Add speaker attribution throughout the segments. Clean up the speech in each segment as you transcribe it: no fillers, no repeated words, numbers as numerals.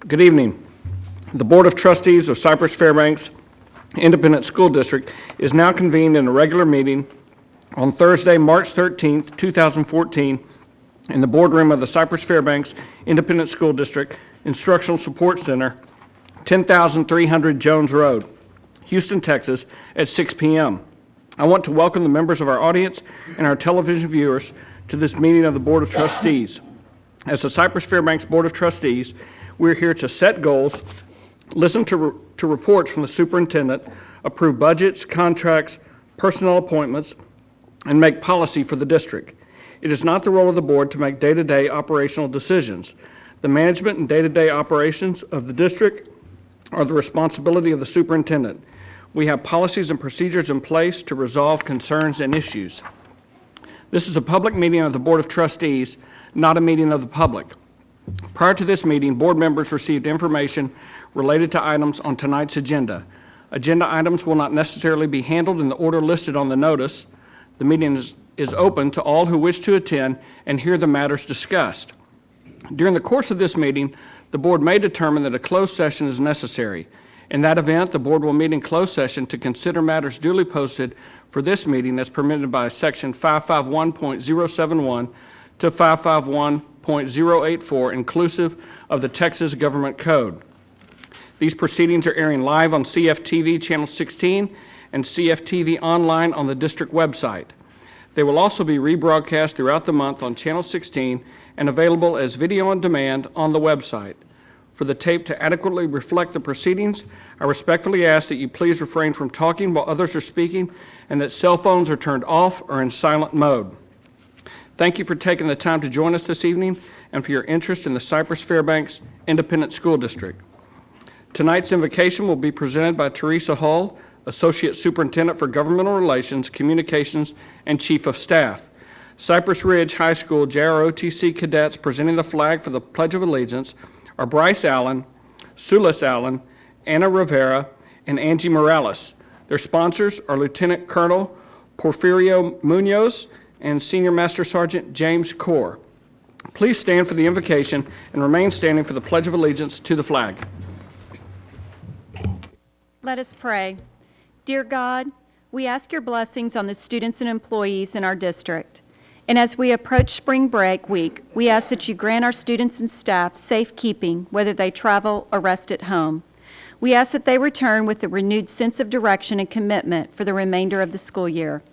Speaker 1: Good evening. The Board of Trustees of Cypress-Fairbanks Independent School District is now convened in a regular meeting on Thursday, March 13th, 2014, in the boardroom of the Cypress-Fairbanks Independent School District Instructional Support Center, 10,300 Jones Road, Houston, Texas, at 6 p.m. I want to welcome the members of our audience and our television viewers to this meeting of the Board of Trustees. As the Cypress-Fairbanks Board of Trustees, we're here to set goals, listen to reports from the superintendent, approve budgets, contracts, personnel appointments, and make policy for the district. It is not the role of the board to make day-to-day operational decisions. The management and day-to-day operations of the district are the responsibility of the superintendent. We have policies and procedures in place to resolve concerns and issues. This is a public meeting of the Board of Trustees, not a meeting of the public. Prior to this meeting, board members received information related to items on tonight's agenda. Agenda items will not necessarily be handled in the order listed on the notice. The meeting is open to all who wish to attend and hear the matters discussed. During the course of this meeting, the board may determine that a closed session is necessary. In that event, the board will meet in closed session to consider matters duly posted for this meeting as permitted by Section 551.071 to 551.084, inclusive of the Texas Government Code. These proceedings are airing live on CFTV Channel 16 and CFTV online on the district website. They will also be rebroadcast throughout the month on Channel 16 and available as video on demand on the website. For the tape to adequately reflect the proceedings, I respectfully ask that you please refrain from talking while others are speaking and that cell phones are turned off or in silent mode. Thank you for taking the time to join us this evening and for your interest in the Cypress-Fairbanks Independent School District. Tonight's invocation will be presented by Teresa Hull, Associate Superintendent for Governmental Relations, Communications, and Chief of Staff. Cypress Ridge High School JROTC cadets presenting the flag for the Pledge of Allegiance are Bryce Allen, Sulis Allen, Anna Rivera, and Angie Morales. Their sponsors are Lieutenant Colonel Porfirio Munoz and Senior Master Sergeant James Corr. Please stand for the invocation and remain standing for the Pledge of Allegiance to the flag.
Speaker 2: Let us pray. Dear God, we ask your blessings on the students and employees in our district. And as we approach spring break week, we ask that you grant our students and staff safekeeping, whether they travel or rest at home. We ask that they return with a renewed sense of direction and commitment for the remainder of the school year.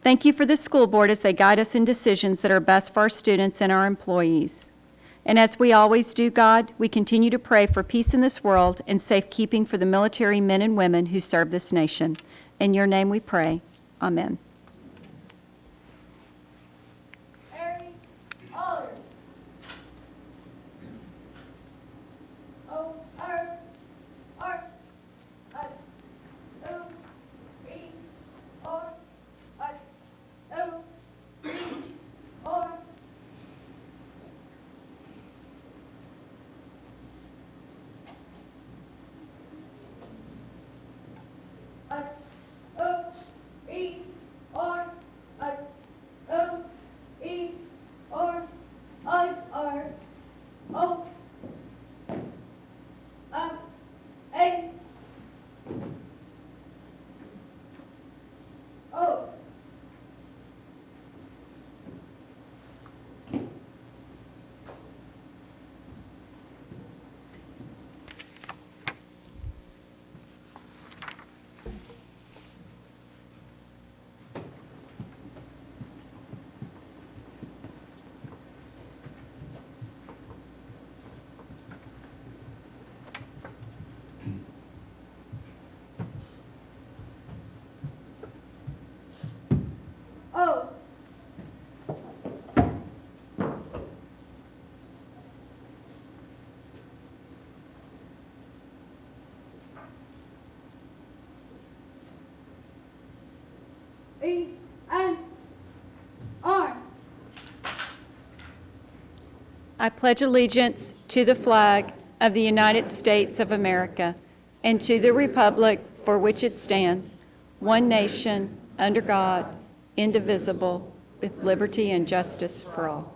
Speaker 2: Thank you for the school board as they guide us in decisions that are best for our students and our employees. And as we always do, God, we continue to pray for peace in this world and safekeeping for the military men and women who serve this nation. In your name we pray. Amen.
Speaker 3: And arms.
Speaker 2: I pledge allegiance to the flag of the United States of America and to the republic for which it stands, one nation, under God, indivisible, with liberty and justice for all.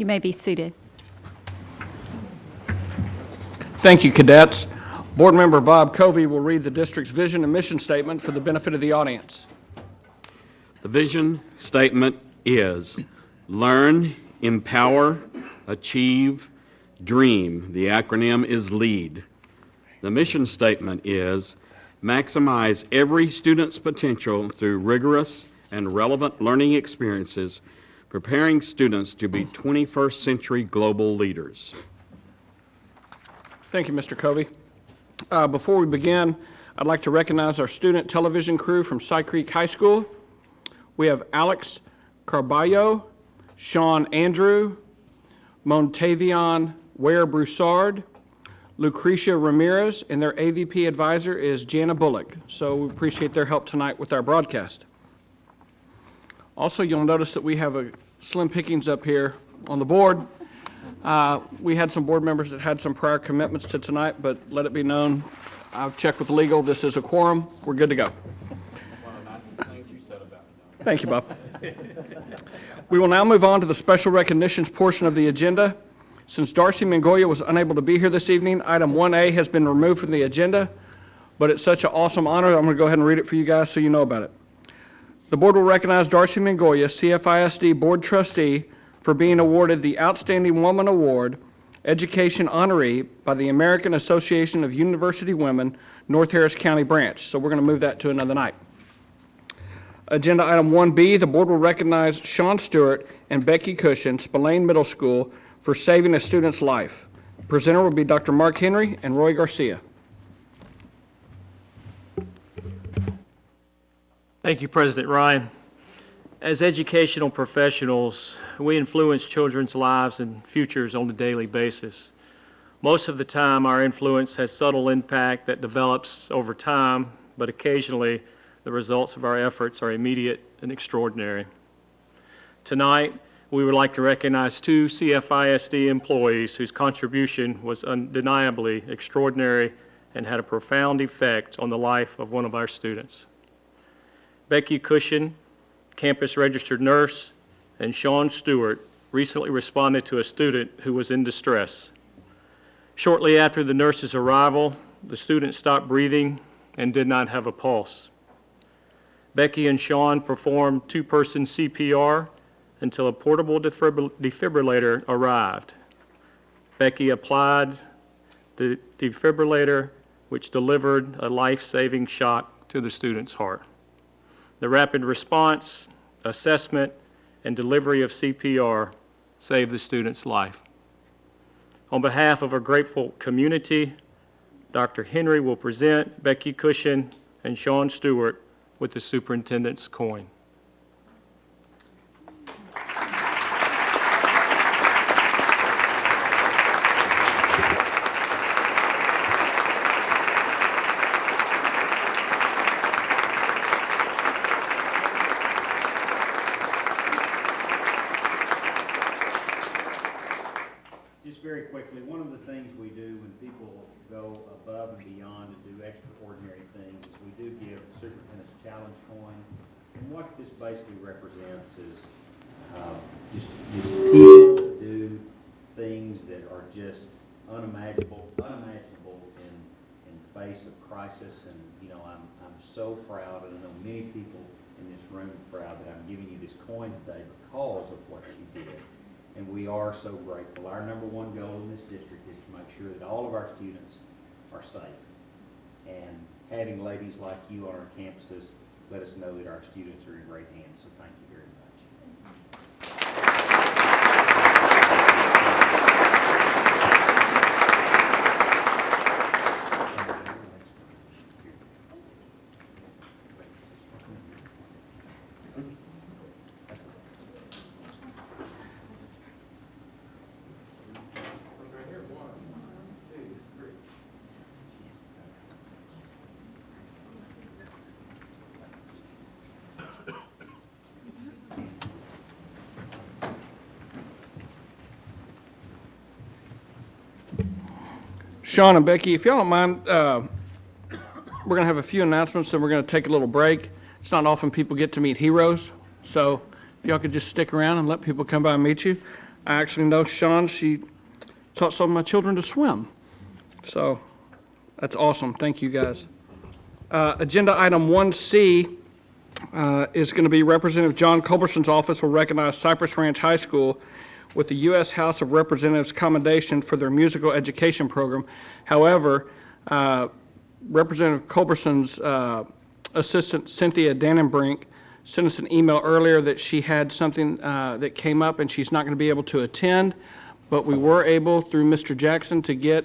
Speaker 2: You may be seated.
Speaker 1: Thank you, cadets. Board Member Bob Covey will read the district's vision and mission statement for the benefit of the audience.
Speaker 4: The vision statement is learn, empower, achieve, dream. The acronym is LEAD. The mission statement is maximize every student's potential through rigorous and relevant learning experiences, preparing students to be 21st century global leaders.
Speaker 1: Thank you, Mr. Covey. Before we begin, I'd like to recognize our student television crew from Cy Creek High School. We have Alex Carballo, Sean Andrew, Montavion Ware-Broussard, Lucretia Ramirez, and their AVP advisor is Jana Bullock. So we appreciate their help tonight with our broadcast. Also, you'll notice that we have a slim pickings up here on the board. We had some board members that had some prior commitments to tonight, but let it be known, I've checked with legal, this is a quorum, we're good to go.
Speaker 4: One of the nicest things you said about it.
Speaker 1: Thank you, Bob. We will now move on to the special recognitions portion of the agenda. Since Darcy Mangoya was unable to be here this evening, item 1A has been removed from the agenda, but it's such an awesome honor, I'm going to go ahead and read it for you guys so you know about it. The board will recognize Darcy Mangoya, CFISD Board Trustee, for being awarded the Outstanding Woman Award, Education Honoree by the American Association of University Women, North Harris County Branch. So we're going to move that to another night. Agenda item 1B, the board will recognize Sean Stewart and Becky Cushion, Spillane Middle School, for saving a student's life. Presenter will be Dr. Mark Henry and Roy Garcia.
Speaker 5: Thank you, President Ryan. As educational professionals, we influence children's lives and futures on a daily basis. Most of the time, our influence has subtle impact that develops over time, but occasionally, the results of our efforts are immediate and extraordinary. Tonight, we would like to recognize two CFISD employees whose contribution was undeniably extraordinary and had a profound effect on the life of one of our students. Becky Cushion, campus registered nurse, and Sean Stewart recently responded to a student who was in distress. Shortly after the nurse's arrival, the student stopped breathing and did not have a pulse. Becky and Sean performed two-person CPR until a portable defibrillator arrived. Becky applied the defibrillator, which delivered a life-saving shock to the student's heart. The rapid response, assessment, and delivery of CPR saved the student's life. On behalf of a grateful community, Dr. Henry will present Becky Cushion and Sean Stewart with the superintendent's coin.
Speaker 6: Just very quickly, one of the things we do when people go above and beyond and do extraordinary things is we do give the Superintendent's Challenge coin. And what this basically represents is just people that do things that are just unimaginable in face of crisis. And you know, I'm so proud, and I know many people in this room are proud that I'm giving you this coin today because of what you did. And we are so grateful. Our number one goal in this district is to make sure that all of our students are safe. And having ladies like you on our campuses let us know that our students are in great hands. So thank you very much.
Speaker 1: Sean and Becky, if y'all don't mind, we're going to have a few announcements, then we're going to take a little break. It's not often people get to meet heroes, so if y'all could just stick around and let people come by and meet you. I actually know Sean, she taught some of my children to swim. So that's awesome. Thank you, guys. Agenda item 1C is going to be Representative John Culberson's office will recognize Cypress Ranch High School with the U.S. House of Representatives commendation for their musical education program. However, Representative Culberson's assistant Cynthia Dannenbrink sent us an email earlier that she had something that came up and she's not going to be able to attend, but we were able, through Mr. Jackson, to get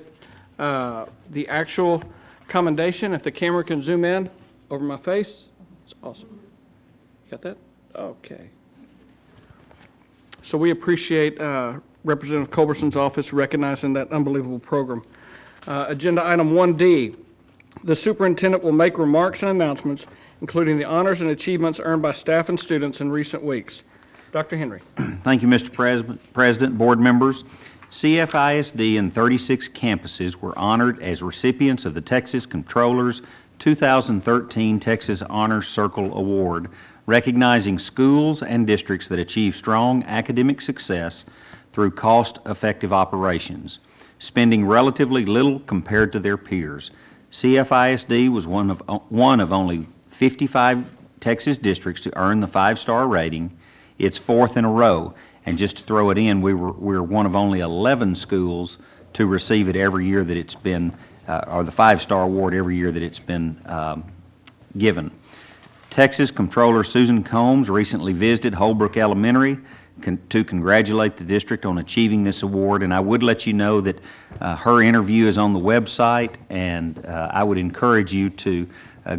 Speaker 1: the actual commendation. If the camera can zoom in over my face, it's awesome. Got that? Okay. So we appreciate Representative Culberson's office recognizing that unbelievable program. Agenda item 1D, the superintendent will make remarks and announcements, including the honors and achievements earned by staff and students in recent weeks. Dr. Henry.
Speaker 7: Thank you, Mr. President, board members. CFISD and 36 campuses were honored as recipients of the Texas Comptroller's 2013 Texas Honors Circle Award, recognizing schools and districts that achieve strong academic success through cost-effective operations, spending relatively little compared to their peers. CFISD was one of only 55 Texas districts to earn the 5-star rating. It's fourth in a row. And just to throw it in, we're one of only 11 schools to receive it every year that it's been, or the 5-star award every year that it's been given. Texas Comptroller Susan Combs recently visited Holbrook Elementary to congratulate the district on achieving this award, and I would let you know that her interview is on the website, and I would encourage you to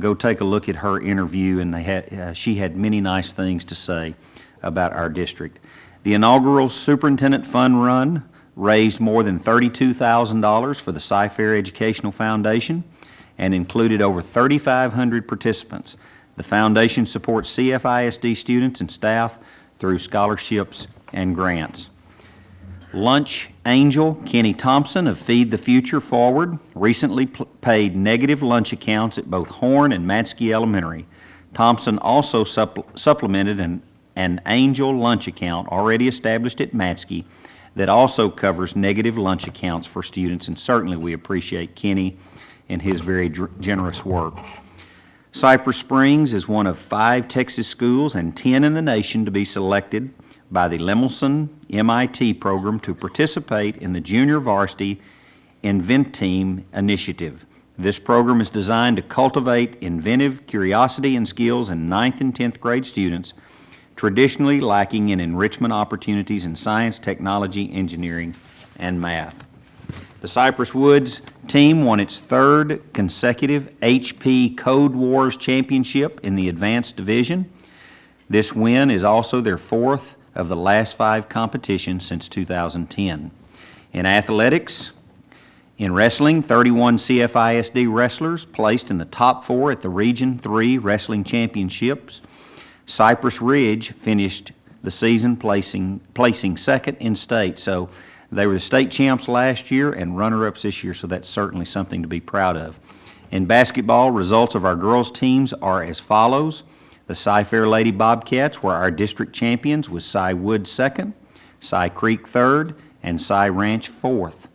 Speaker 7: go take a look at her interview, and she had many nice things to say about our district. The inaugural Superintendent Fund Run raised more than $32,000 for the Cy-Fair Educational Foundation and included over 3,500 participants. The foundation supports CFISD students and staff through scholarships and grants. Lunch Angel Kenny Thompson of Feed the Future Forward recently paid negative lunch accounts at both Horn and Matsky Elementary. Thompson also supplemented an Angel lunch account already established at Matsky that also covers negative lunch accounts for students, and certainly we appreciate Kenny and his very generous work. Cypress Springs is one of 5 Texas schools and 10 in the nation to be selected by the Lemelson MIT program to participate in the Junior Varsity Invent Team initiative. This program is designed to cultivate inventive curiosity and skills in 9th and 10th grade students traditionally lacking in enrichment opportunities in science, technology, engineering, and math. The Cypress Woods team won its 3rd consecutive HP Code Wars Championship in the Advanced Division. This win is also their 4th of the last 5 competitions since 2010. In athletics, in wrestling, 31 CFISD wrestlers placed in the top 4 at the Region 3 Wrestling Championships. Cypress Ridge finished the season placing 2nd in state, so they were the state champs last year and runner-ups this year, so that's certainly something to be proud of. In basketball, results of our girls' teams are as follows. The Cy-Fair Lady Bobcats were our district champions with Cy Wood 2nd, Cy Creek 3rd, and Cy Ranch 4th.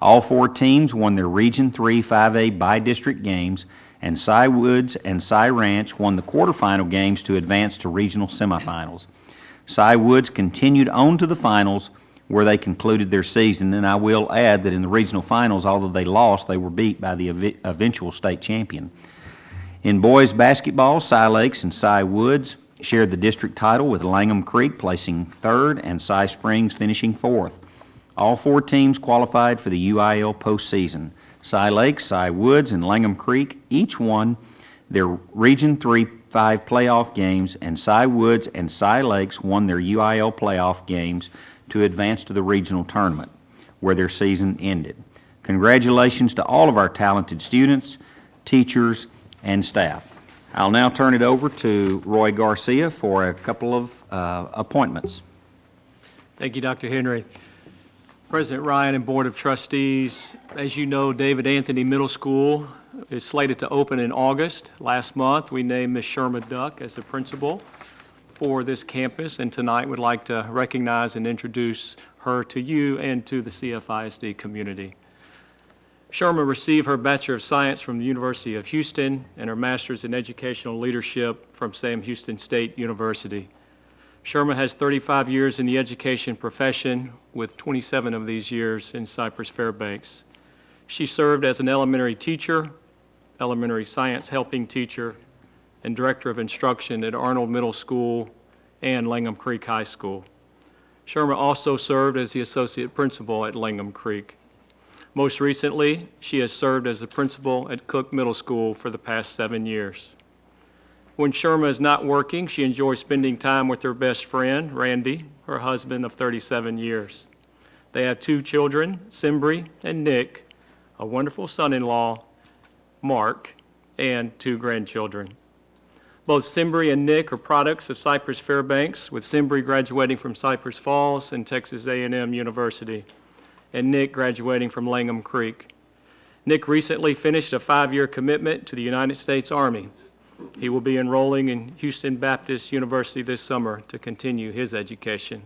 Speaker 7: All 4 teams won their Region 3 5A by-district games, and Cy Woods and Cy Ranch won the quarterfinal games to advance to regional semifinals. Cy Woods continued on to the finals where they concluded their season, and I will add that in the regional finals, although they lost, they were beat by the eventual state champion. In boys basketball, Cy Lakes and Cy Woods shared the district title with Langham Creek placing 3rd and Cy Springs finishing 4th. All 4 teams qualified for the UIL postseason. Cy Lakes, Cy Woods, and Langham Creek each won their Region 3-5 playoff games, and Cy Woods and Cy Lakes won their UIL playoff games to advance to the regional tournament, where their season ended. Congratulations to all of our talented students, teachers, and staff. I'll now turn it over to Roy Garcia for a couple of appointments.
Speaker 5: Thank you, Dr. Henry. President Ryan and Board of Trustees, as you know, David Anthony Middle School is slated to open in August. Last month, we named Ms. Sherma Duck as the principal for this campus, and tonight would like to recognize and introduce her to you and to the CFISD community. Sherma received her Bachelor of Science from the University of Houston and her Master's in Educational Leadership from Sam Houston State University. Sherma has 35 years in the education profession, with 27 of these years in Cypress-Fairbanks. She served as an elementary teacher, elementary science helping teacher, and director of instruction at Arnold Middle School and Langham Creek High School. Sherma also served as the associate principal at Langham Creek. Most recently, she has served as the principal at Cook Middle School for the past 7 years. When Sherma is not working, she enjoys spending time with her best friend, Randy, her husband of 37 years. They have 2 children, Simbri and Nick, a wonderful son-in-law, Mark, and 2 grandchildren. Both Simbri and Nick are products of Cypress-Fairbanks, with Simbri graduating from Cypress Falls and Texas A&M University, and Nick graduating from Langham Creek. Nick recently finished a 5-year commitment to the United States Army. He will be enrolling in Houston Baptist University this summer to continue his education.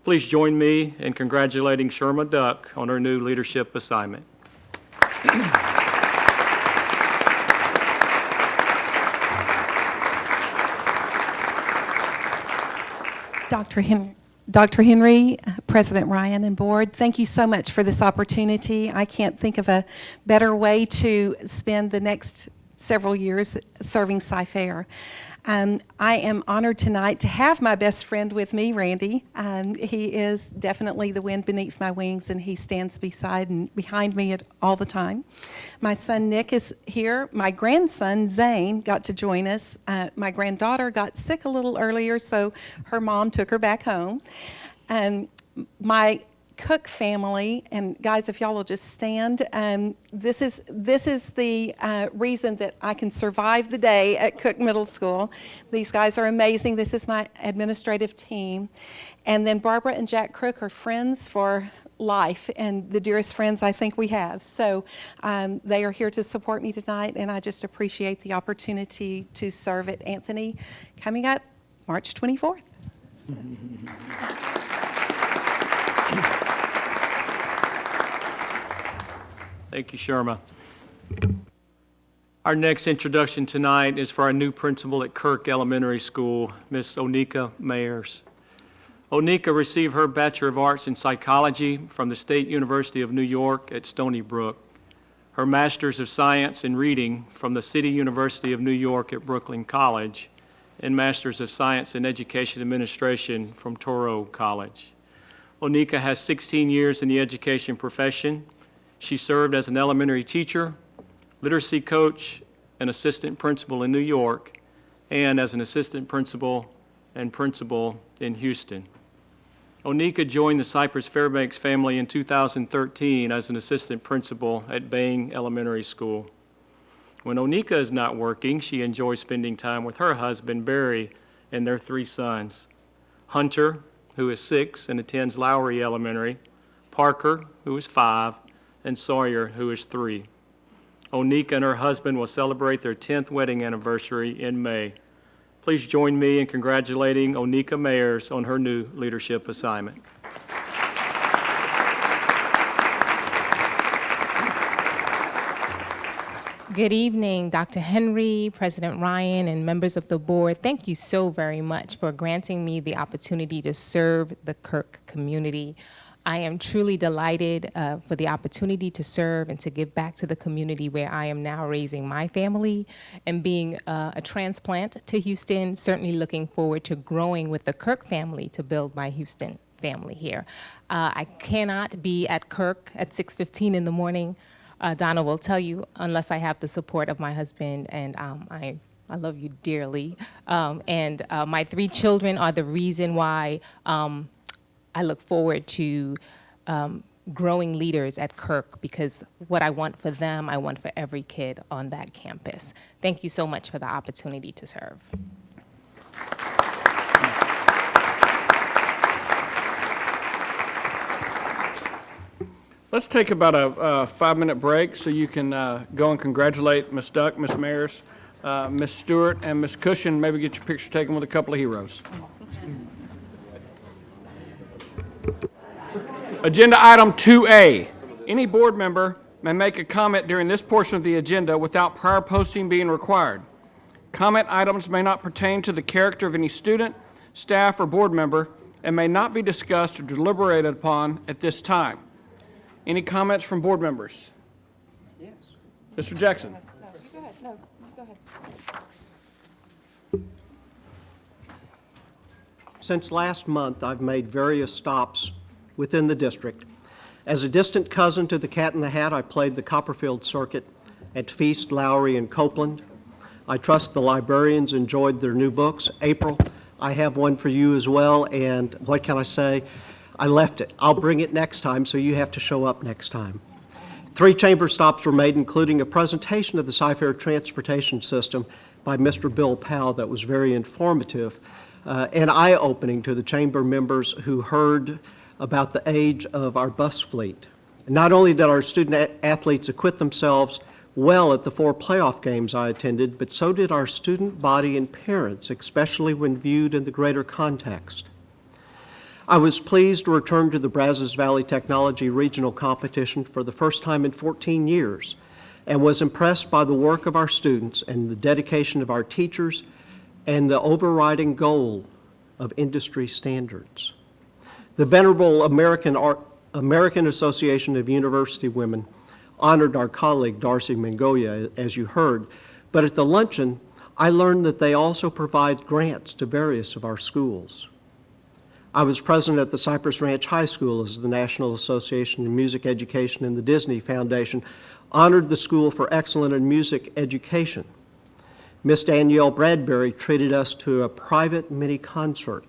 Speaker 5: Please join me in congratulating Sherma Duck on her new leadership assignment.
Speaker 8: Dr. Henry, President Ryan, and Board, thank you so much for this opportunity. I can't think of a better way to spend the next several years serving Cy-Fair. I am honored tonight to have my best friend with me, Randy. He is definitely the wind beneath my wings, and he stands beside and behind me all the time. My son Nick is here. My grandson Zane got to join us. My granddaughter got sick a little earlier, so her mom took her back home. My Cook family, and guys, if y'all will just stand, this is the reason that I can survive the day at Cook Middle School. These guys are amazing. This is my administrative team. And then Barbara and Jack Crook are friends for life, and the dearest friends I think we have. So they are here to support me tonight, and I just appreciate the opportunity to serve at Anthony coming up March 24th. So.
Speaker 5: Thank you, Sherma. Our next introduction tonight is for our new principal at Kirk Elementary School, Miss Onika Mayers. Onika received her Bachelor of Arts in Psychology from the State University of New York at Stony Brook, her Master's of Science in Reading from the City University of New York at Brooklyn College, and Master's of Science in Education Administration from Touro College. Onika has 16 years in the education profession. She served as an elementary teacher, literacy coach, and assistant principal in New York, and as an assistant principal and principal in Houston. Onika joined the Cypress-Fairbanks family in 2013 as an assistant principal at Bang Elementary School. When Onika is not working, she enjoys spending time with her husband, Barry, and their 3 sons. Hunter, who is 6 and attends Lowry Elementary, Parker, who is 5, and Sawyer, who is 3. Onika and her husband will celebrate their 10th wedding anniversary in May. Please join me in congratulating Onika Mayers on her new leadership assignment.
Speaker 9: Good evening, Dr. Henry, President Ryan, and members of the board. Thank you so very much for granting me the opportunity to serve the Kirk community. I am truly delighted for the opportunity to serve and to give back to the community where I am now raising my family, and being a transplant to Houston, certainly looking forward to growing with the Kirk family to build my Houston family here. I cannot be at Kirk at 6:15 in the morning. Donna will tell you, unless I have the support of my husband, and I love you dearly. And my 3 children are the reason why I look forward to growing leaders at Kirk, because what I want for them, I want for every kid on that campus. Thank you so much for the opportunity to serve.
Speaker 1: Let's take about a 5-minute break so you can go and congratulate Ms. Duck, Ms. Mayers, Ms. Stewart, and Ms. Cushion. Maybe get your picture taken with a couple of heroes. Agenda item 2A. Any board member may make a comment during this portion of the agenda without prior posting being required. Comment items may not pertain to the character of any student, staff, or board member and may not be discussed or deliberated upon at this time. Any comments from board members? Yes. Mr. Jackson.
Speaker 10: Since last month, I've made various stops within the district. As a distant cousin to the Cat in the Hat, I played the Copperfield Circuit at Feast, Lowry, and Copeland. I trust the librarians enjoyed their new books. April, I have one for you as well, and what can I say? I left it. I'll bring it next time, so you have to show up next time. 3 chamber stops were made, including a presentation of the Cyfair transportation system by Mr. Bill Powell that was very informative and eye-opening to the chamber members who heard about the age of our bus fleet. Not only did our student athletes acquit themselves well at the 4 playoff games I attended, but so did our student body and parents, especially when viewed in the greater context. I was pleased to return to the Brazos Valley Technology Regional Competition for the first time in 14 years and was impressed by the work of our students and the dedication of our teachers and the overriding goal of industry standards. The venerable American Association of University Women honored our colleague Darcy Mangoya, as you heard, but at the luncheon, I learned that they also provide grants to various of our schools. I was president at the Cypress Ranch High School as the National Association of Music Education and the Disney Foundation honored the school for excellence in music education. Miss Danielle Bradbury treated us to a private mini concert,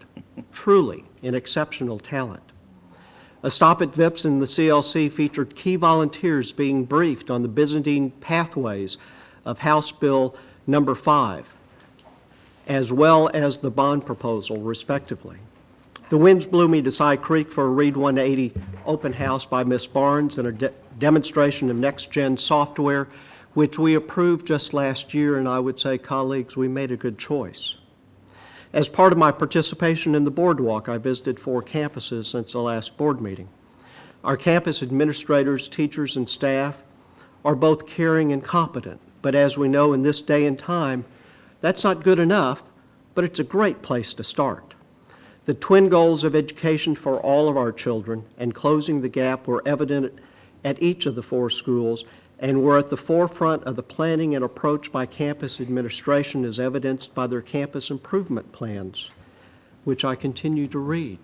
Speaker 10: truly an exceptional talent. A stop at VIPS in the CLC featured key volunteers being briefed on the Byzantine pathways of House Bill number 5, as well as the bond proposal, respectively. The winds blew me to Cy Creek for a Read 180 open house by Miss Barnes and a demonstration of next-gen software, which we approved just last year, and I would say, colleagues, we made a good choice. As part of my participation in the boardwalk, I visited 4 campuses since the last board meeting. Our campus administrators, teachers, and staff are both caring and competent, but as we know in this day and time, that's not good enough, but it's a great place to start. The twin goals of education for all of our children and closing the gap were evident at each of the 4 schools and were at the forefront of the planning and approach by campus administration as evidenced by their campus improvement plans, which I continue to read.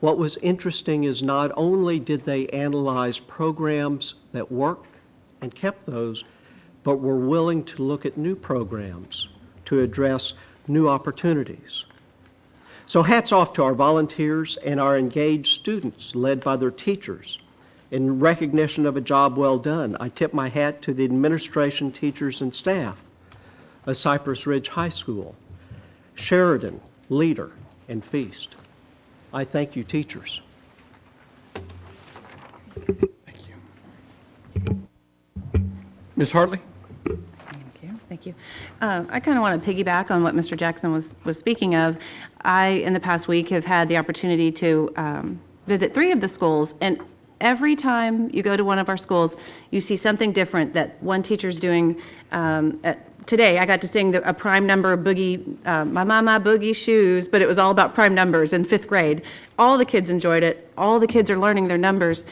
Speaker 10: What was interesting is not only did they analyze programs that worked and kept those, but were willing to look at new programs to address new opportunities. So hats off to our volunteers and our engaged students led by their teachers. In recognition of a job well done, I tip my hat to the administration, teachers, and staff of Cypress Ridge High School, Sheridan, Leader, and Feast. I thank you, teachers.
Speaker 1: Thank you. Ms. Hartley?
Speaker 11: Thank you. I kind of want to piggyback on what Mr. Jackson was speaking of. I, in the past week, have had the opportunity to visit 3 of the schools, and every time you go to one of our schools, you see something different that one teacher's doing. Today, I got to sing a prime number boogie, My Mama Boogie Shoes, but it was all about prime numbers in 5th grade. All the kids enjoyed it. All the kids are learning their numbers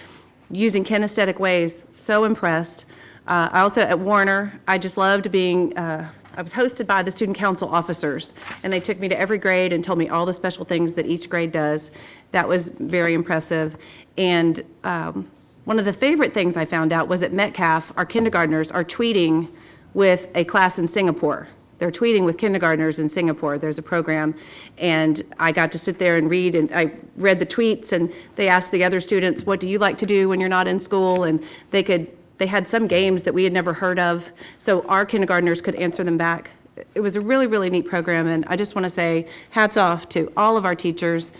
Speaker 11: using kinesthetic ways. So impressed. I also, at Warner, I just loved being, I was hosted by the student council officers, and they took me to every grade and told me all the special things that each grade does. That was very impressive. And one of the favorite things I found out was at Metcalf, our kindergartners are tweeting with a class in Singapore. They're tweeting with kindergartners in Singapore. There's a program, and I got to sit there and read, and I read the tweets, and they asked the other students, what do you like to do when you're not in school? And they had some games that we had never heard of, so our kindergartners could answer them back. It was a really, really neat program, and I just want to say hats off to all of our teachers.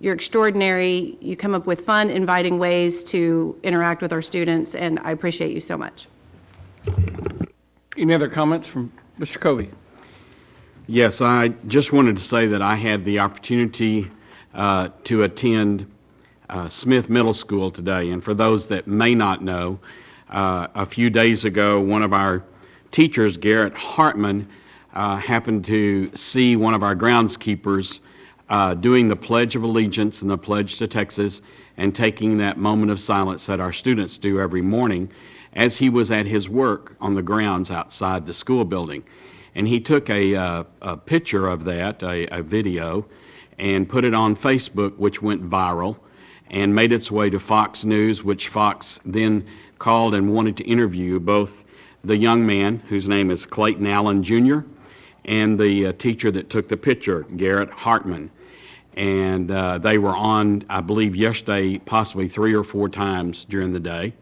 Speaker 11: You're extraordinary. You come up with fun, inviting ways to interact with our students, and I appreciate you so much.
Speaker 1: Any other comments from Mr. Covey?
Speaker 4: Yes, I just wanted to say that I had the opportunity to attend Smith Middle School today. And for those that may not know, a few days ago, one of our teachers, Garrett Hartman, happened to see one of our groundskeepers doing the Pledge of Allegiance and the Pledge to Texas and taking that moment of silence that our students do every morning as he was at his work on the grounds outside the school building. And he took a picture of that, a video, and put it on Facebook, which went viral and made its way to Fox News, which Fox then called and wanted to interview both the young man, whose name is Clayton Allen Jr., and the teacher that took the picture, Garrett Hartman. And they were on, I believe, yesterday, possibly 3 or 4 times during the day.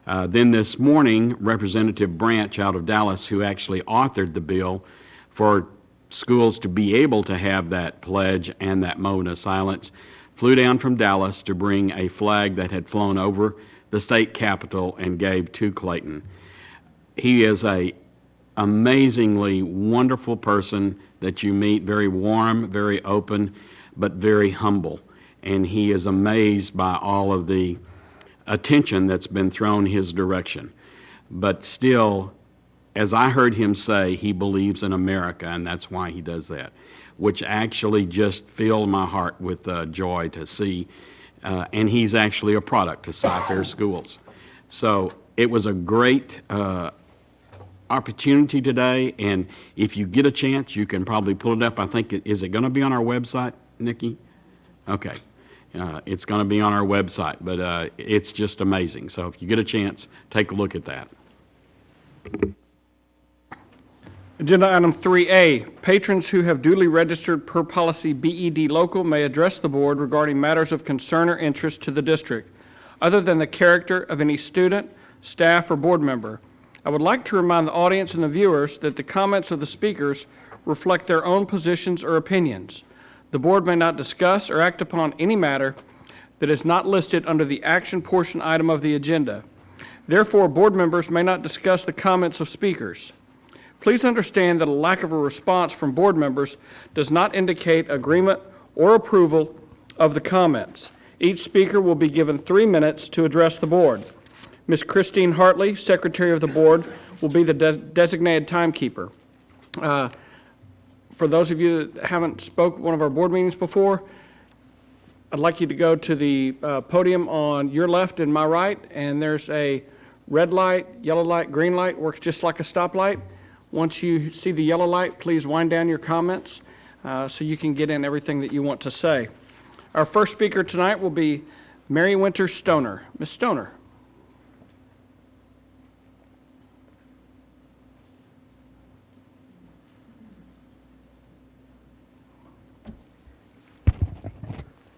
Speaker 4: Then this morning, Representative Branch out of Dallas, who actually authored the bill for schools to be able to have that pledge and that moment of silence, flew down from Dallas to bring a flag that had flown over the state capitol and gave to Clayton. He is a amazingly wonderful person that you meet, very warm, very open, but very humble. And he is amazed by all of the attention that's been thrown his direction. But still, as I heard him say, he believes in America, and that's why he does that, which actually just filled my heart with joy to see. And he's actually a product of Cy-Fair Schools. So it was a great opportunity today, and if you get a chance, you can probably pull it up. I think, is it going to be on our website, Nikki? Okay. It's going to be on our website, but it's just amazing. So if you get a chance, take a look at that.
Speaker 1: Agenda item 3A, patrons who have duly registered per policy BED local may address the board regarding matters of concern or interest to the district, other than the character of any student, staff, or board member. I would like to remind the audience and the viewers that the comments of the speakers reflect their own positions or opinions. The board may not discuss or act upon any matter that is not listed under the action portion item of the agenda. Therefore, board members may not discuss the comments of speakers. Please understand that a lack of a response from board members does not indicate agreement or approval of the comments. Each speaker will be given 3 minutes to address the board. Ms. Christine Hartley, Secretary of the Board, will be the designated timekeeper. For those of you that haven't spoke at one of our board meetings before, I'd like you to go to the podium on your left and my right, and there's a red light, yellow light, green light, works just like a stoplight. Once you see the yellow light, please wind down your comments so you can get in everything that you want to say. Our first speaker tonight will be Mary Winter Stoner. Ms. Stoner.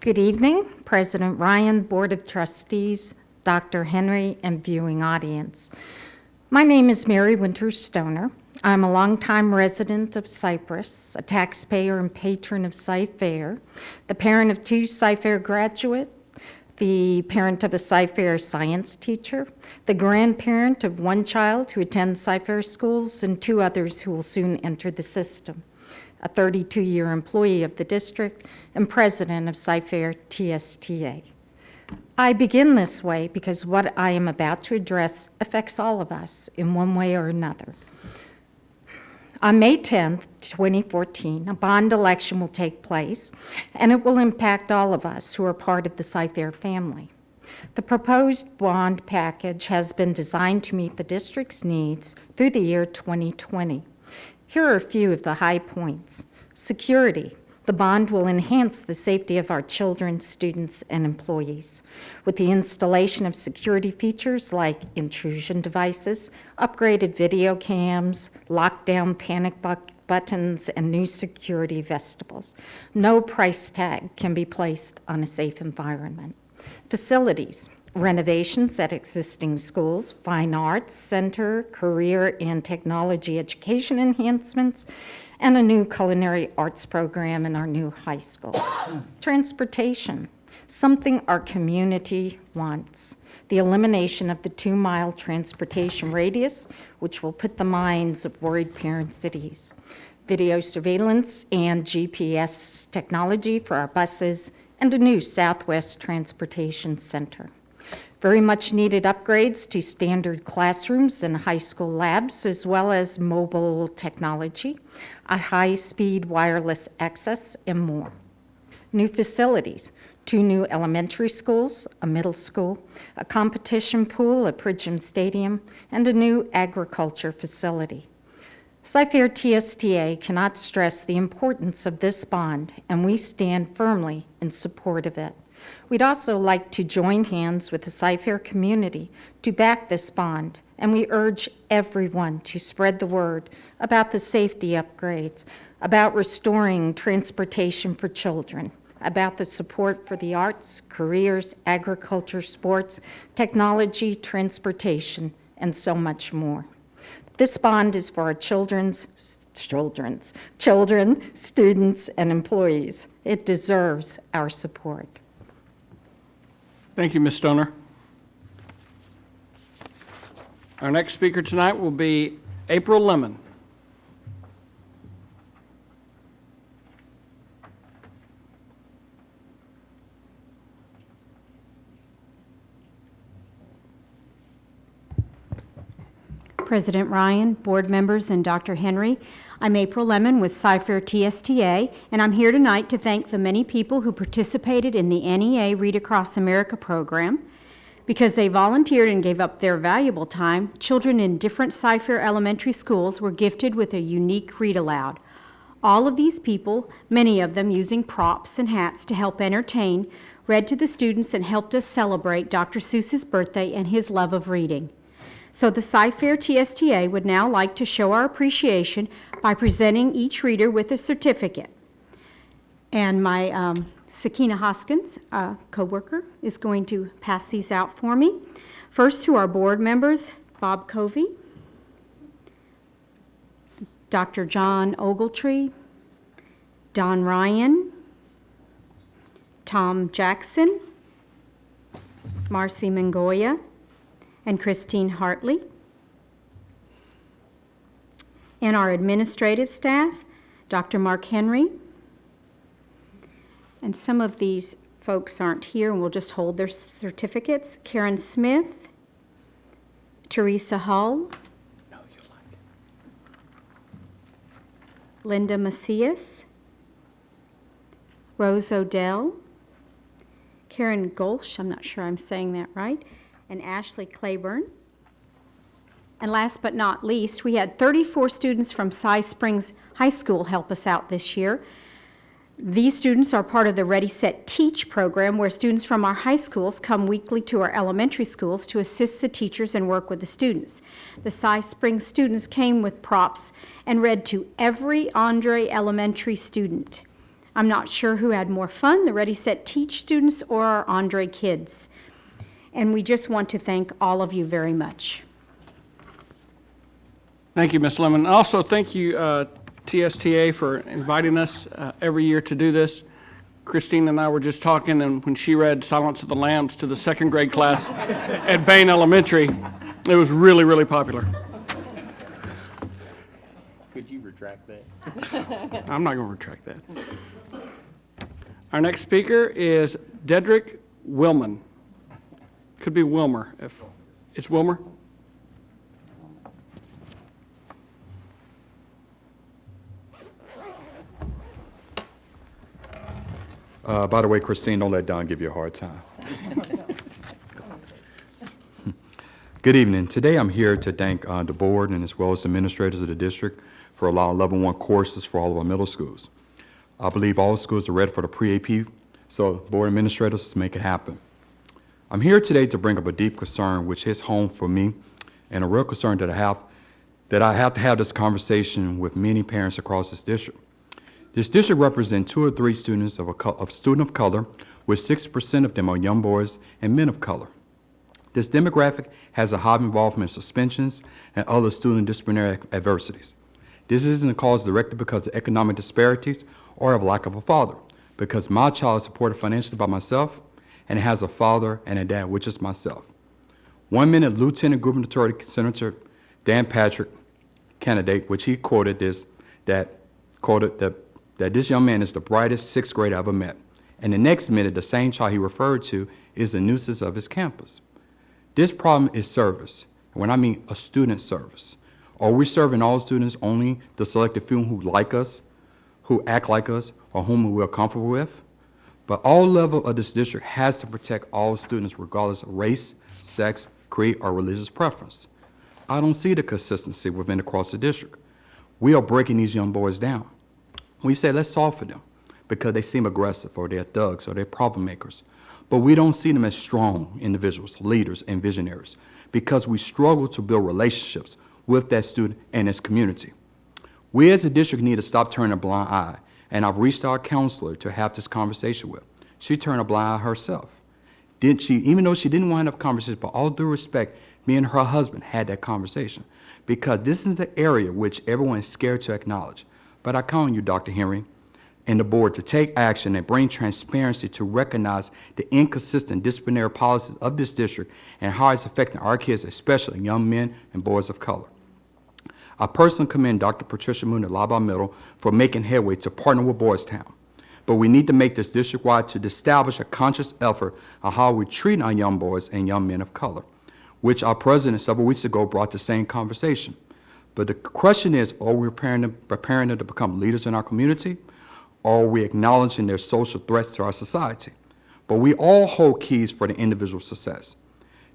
Speaker 12: Good evening, President Ryan, Board of Trustees, Dr. Henry, and viewing audience. My name is Mary Winter Stoner. I'm a longtime resident of Cypress, a taxpayer and patron of Cy-Fair, the parent of 2 Cy-Fair graduates, the parent of a Cy-Fair science teacher, the grandparent of 1 child who attends Cy-Fair schools and 2 others who will soon enter the system, a 32-year employee of the district, and president of Cy-Fair TSTA. I begin this way because what I am about to address affects all of us in one way or another. On May 10th, 2014, a bond election will take place, and it will impact all of us who are part of the Cy-Fair family. The proposed bond package has been designed to meet the district's needs through the year 2020. Here are a few of the high points. Security. The bond will enhance the safety of our children, students, and employees with the installation of security features like intrusion devices, upgraded video cams, lockdown panic buttons, and new security vestibules. No price tag can be placed on a safe environment. Facilities. Renovations at existing schools, fine arts center, career and technology education enhancements, and a new culinary arts program in our new high school. Transportation, something our community wants. The elimination of the 2-mile transportation radius, which will put the minds of worried parents at ease. Video surveillance and GPS technology for our buses and a new Southwest Transportation Center. Very much needed upgrades to standard classrooms and high school labs, as well as mobile technology, a high-speed wireless access, and more. New facilities, 2 new elementary schools, a middle school, a competition pool at Pridgham Stadium, and a new agriculture facility. Cy-Fair TSTA cannot stress the importance of this bond, and we stand firmly in support of it. We'd also like to join hands with the Cy-Fair community to back this bond, and we urge everyone to spread the word about the safety upgrades, about restoring transportation for children, about the support for the arts, careers, agriculture, sports, technology, transportation, and so much more. This bond is for our children, students, and employees. It deserves our support.
Speaker 1: Thank you, Ms. Stoner. Our next speaker tonight will be April Lemon.
Speaker 13: President Ryan, board members, and Dr. Henry, I'm April Lemon with Cy-Fair TSTA, and I'm here tonight to thank the many people who participated in the NEA Read Across America program. Because they volunteered and gave up their valuable time, children in different Cy-Fair elementary schools were gifted with a unique read aloud. All of these people, many of them using props and hats to help entertain, read to the students and helped us celebrate Dr. Seuss's birthday and his love of reading. So the Cy-Fair TSTA would now like to show our appreciation by presenting each reader with a certificate. And my Sakina Hoskins, co-worker, is going to pass these out for me. First to our board members, Bob Covey, Dr. John Ogletree, Don Ryan, Tom Jackson, Marcy Mangoya, and Christine Hartley. And our administrative staff, Dr. Mark Henry. And some of these folks aren't here, and we'll just hold their certificates. Karen Smith, Teresa Hull, Linda Macias, Rose Odell, Karen Golsch, I'm not sure I'm saying that right, and Ashley Claiborne. And last but not least, we had 34 students from Cy Springs High School help us out this year. These students are part of the Ready, Set, Teach program, where students from our high schools come weekly to our elementary schools to assist the teachers and work with the students. The Cy Springs students came with props and read to every Andre Elementary student. I'm not sure who had more fun, the Ready, Set, Teach students or our Andre kids. And we just want to thank all of you very much.
Speaker 1: Thank you, Ms. Lemon. Also, thank you, TSTA, for inviting us every year to do this. Christine and I were just talking, and when she read Silence of the Lambs to the second grade class at Bain Elementary, it was really, really popular.
Speaker 7: Could you retract that?
Speaker 1: I'm not going to retract that. Our next speaker is Dedrick Willman. Could be Wilmer. If it's Wilmer.
Speaker 14: By the way, Christine, don't let Don give you a hard time. Good evening. Today I'm here to thank the board and as well as the administrators of the district for allowing level 1 courses for all of our middle schools. I believe all schools are ready for the pre-AP, so board administrators, let's make it happen. I'm here today to bring up a deep concern which hits home for me, and a real concern that I have to have this conversation with many parents across this district. This district represents 2 or 3 students of student of color, with 6% of them are young boys and men of color. This demographic has a high involvement in suspensions and other student disciplinary adversities. This isn't a cause directly because of economic disparities or of lack of a father, because my child is supported financially by myself and has a father and a dad, which is myself. 1 minute, Lieutenant Gubernatorial Senator Dan Patrick, candidate, which he quoted this, that this young man is the brightest 6th grader I ever met. and the next minute, the same child he referred to is a nuisance of his campus. This problem is service, and when I mean a student service. Are we serving all students, only the selected few who like us, who act like us, or whom we are comfortable with? But all level of this district has to protect all students regardless of race, sex, creed, or religious preference. I don't see the consistency within across the district. We are breaking these young boys down. We say, let's soften them because they seem aggressive, or they're thugs, or they're problem makers. But we don't see them as strong individuals, leaders, and visionaries because we struggle to build relationships with that student and his community. We as a district need to stop turning a blind eye, and I've reached our counselor to have this conversation with. She turned a blind eye herself. Even though she didn't want to have conversations, but all due respect, me and her husband had that conversation because this is the area which everyone is scared to acknowledge. But I count on you, Dr. Henry, and the board to take action and bring transparency to recognize the inconsistent disciplinary policies of this district and how it's affecting our kids, especially young men and boys of color. I personally commend Dr. Patricia Moon at Laba Middle for making headway to partner with Boys Town. But we need to make this district-wide to establish a conscious effort on how we treat our young boys and young men of color, which our president several weeks ago brought the same conversation. But the question is, are we preparing them to become leaders in our community? Or are we acknowledging their social threats to our society? But we all hold keys for the individual success.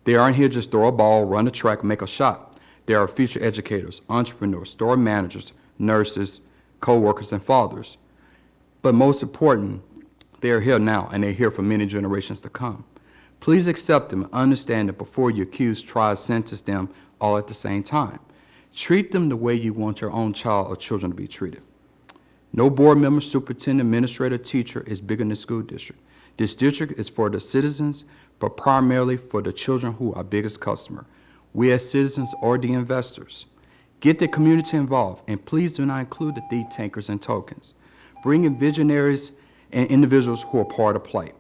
Speaker 14: They aren't here just throw a ball, run a track, make a shot. They are future educators, entrepreneurs, store managers, nurses, co-workers, and fathers. But most important, they are here now, and they're here for many generations to come. Please accept them and understand that before you accuse, try to sentence them all at the same time. Treat them the way you want your own child or children to be treated. No board member, superintendent, administrator, teacher is bigger than the school district. This district is for the citizens, but primarily for the children who are our biggest customer. We as citizens are the investors. Get the community involved, and please do not include the think tankers and tokens. Bring in visionaries and individuals who are part of play.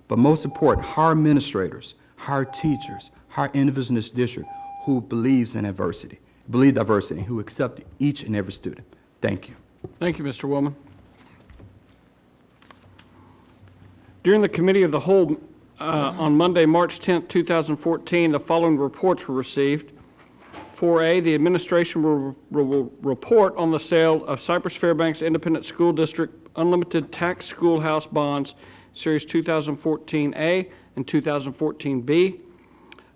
Speaker 14: But most important, hire administrators, hire teachers, hire individuals in this district who believe diversity, and who accept each and every student. Thank you.
Speaker 1: Thank you, Mr. Willman. During the Committee of the Whole on Monday, March 10th, 2014, the following reports were received. 4A, the administration will report on the sale of Cypress-Fairbanks Independent School District Unlimited Tax Schoolhouse Bonds, Series 2014A and 2014B.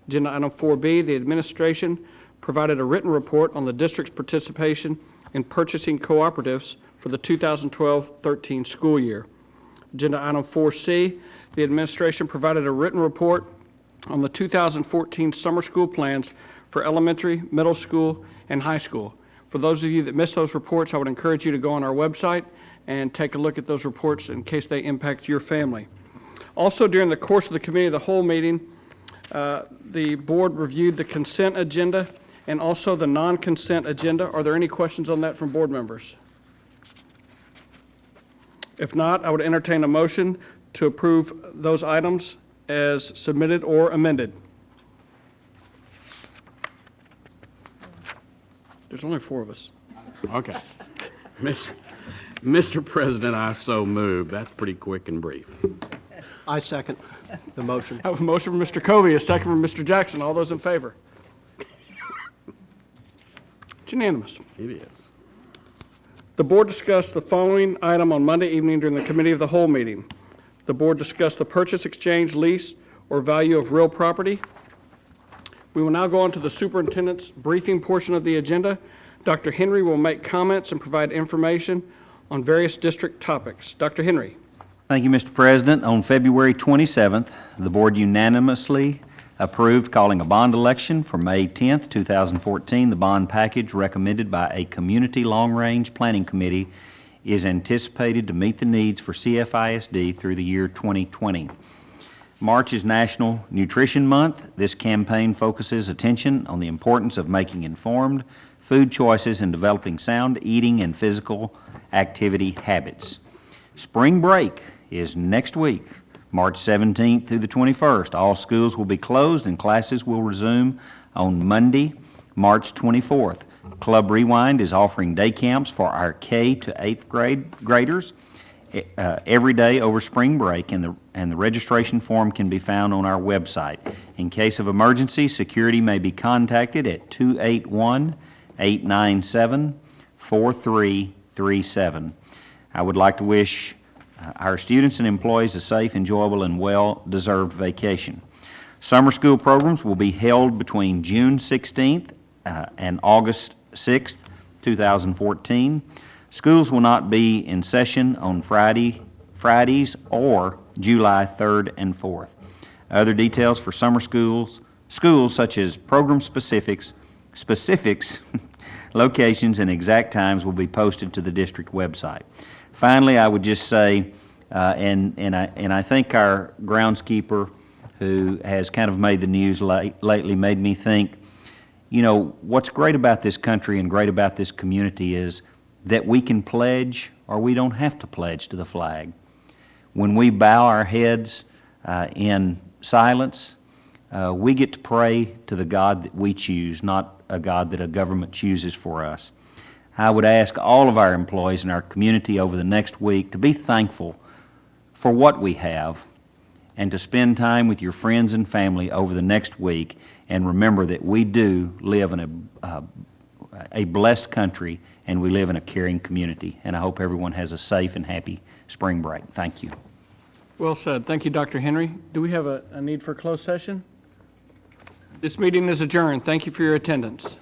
Speaker 1: Agenda item 4B, the administration provided a written report on the district's participation in purchasing cooperatives for the 2012-13 school year. Agenda item 4C, the administration provided a written report on the 2014 summer school plans for elementary, middle school, and high school. For those of you that missed those reports, I would encourage you to go on our website and take a look at those reports in case they impact your family. Also, during the course of the Committee of the Whole meeting, the board reviewed the consent agenda and also the non-consent agenda. Are there any questions on that from board members? If not, I would entertain a motion to approve those items as submitted or amended. There's only 4 of us.
Speaker 4: Okay. Mr. President, I so move. That's pretty quick and brief.
Speaker 10: I second the motion.
Speaker 1: I have a motion from Mr. Covey, a second from Mr. Jackson. All those in favor? It's unanimous.
Speaker 4: It is.
Speaker 1: The board discussed the following item on Monday evening during the Committee of the Whole meeting. The board discussed the purchase, exchange, lease, or value of real property. We will now go on to the superintendent's briefing portion of the agenda. Dr. Henry will make comments and provide information on various district topics. Dr. Henry.
Speaker 7: Thank you, Mr. President. On February 27th, the board unanimously approved calling a bond election for May 10th, 2014. The bond package recommended by a community long-range planning committee is anticipated to meet the needs for CFISD through the year 2020. March is National Nutrition Month. This campaign focuses attention on the importance of making informed food choices and developing sound eating and physical activity habits. Spring break is next week, March 17th through the 21st. All schools will be closed and classes will resume on Monday, March 24th. Club Rewind is offering day camps for our K to 8th graders, every day over spring break, and the registration form can be found on our website. In case of emergency, security may be contacted at 281-897-4337. I would like to wish our students and employees a safe, enjoyable, and well-deserved vacation. Summer school programs will be held between June 16th and August 6th, 2014. Schools will not be in session on Fridays or July 3rd and 4th. Other details for summer schools such as program specifics, locations, and exact times will be posted to the district website. Finally, I would just say, and I think our groundskeeper, who has kind of made the news lately, made me think, you know, what's great about this country and great about this community is that we can pledge or we don't have to pledge to the flag. When we bow our heads in silence, we get to pray to the God that we choose, not a God that a government chooses for us. I would ask all of our employees in our community over the next week to be thankful for what we have and to spend time with your friends and family over the next week, and remember that we do live in a blessed country and we live in a caring community. And I hope everyone has a safe and happy spring break. Thank you.
Speaker 1: Well said. Thank you, Dr. Henry. Do we have a need for a closed session? This meeting is adjourned. Thank you for your attendance.